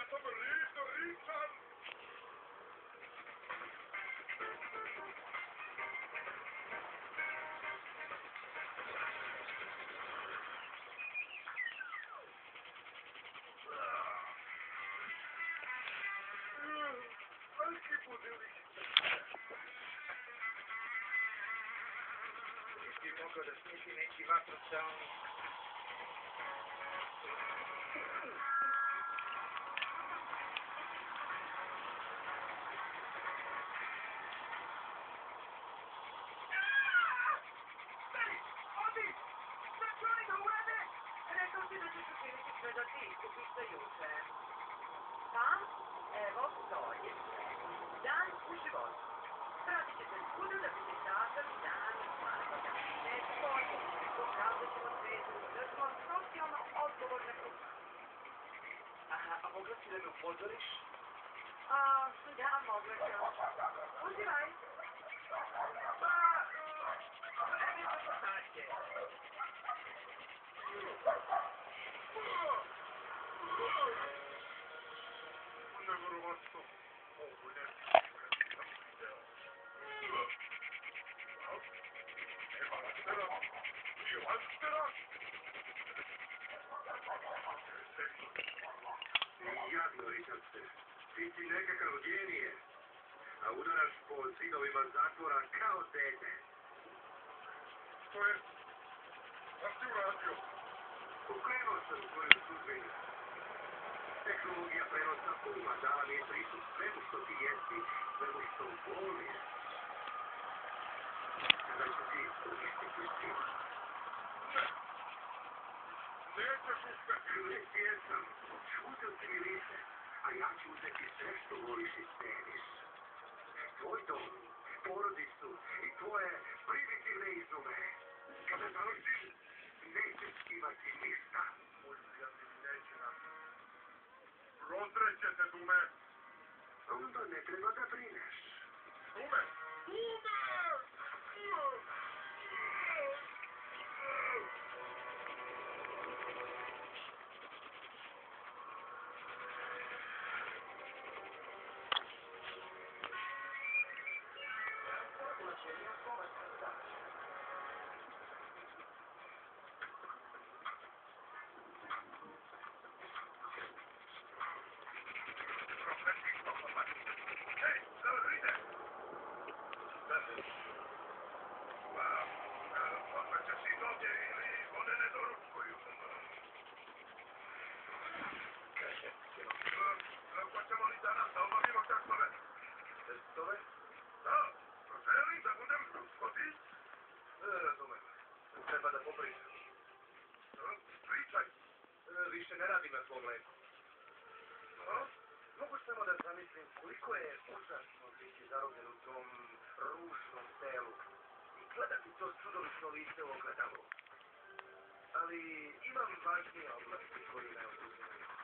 som ryser ytan. Veliki budilnik. Jeśli mogę dotknięcie mieć vatru całą. Da ti upisajuće. Tam, evo, stoji. Dan u životu. Pratit ćete svuda da biti takav dan u stvarno da ne stoji. Pokazat ćemo svijetu da smo socijalno odgovorne kuće. Aha, a mogla si da me upozoriš? Ja mogla ću. Uživaj. Evi što se tače. Nevjerovatno. Ovo ne sam video. Evo Astera. Dio Astera. Jadno, Richardse. Ti si nekakav genije, a udaraš po zidovima zatvora kao dete. Što je? Šta si uradio? Pokrenuo sam svoju sudbinu. Tehnologija prenosa uma dala mi je pristup svemu što ti jesi, svemu što voliš. Sada ću ti uništiti svima. Ne. Nećeš uspjeti. Ne sjesam. Uzeo si mi lice, a ja ću uzeti sve što voliš i ceniš. Tvoj dom, porodicu i tvoje primitivne izume. Kada završim, nećeš imati ništa. Moja mi neće nas. Rozrećete dume. Onda ne treba da brineš. Dume! Dume! Hej, zavrite! Odmah ćeš i ovdje ili one ne doručkuju. Hoćemo li danas da obavimo testove? Testove? Da, želim da budem gospodin. Razumem. Treba da popričam. Pričaj. Više ne radim na svom leku. Mogu samo da zamislim koliko je užasno biti zarobljen u tom ružnom telu i gledati to čudovišno lice u ogledalu. Ali imam važnije oblasti koji me oduzimaju.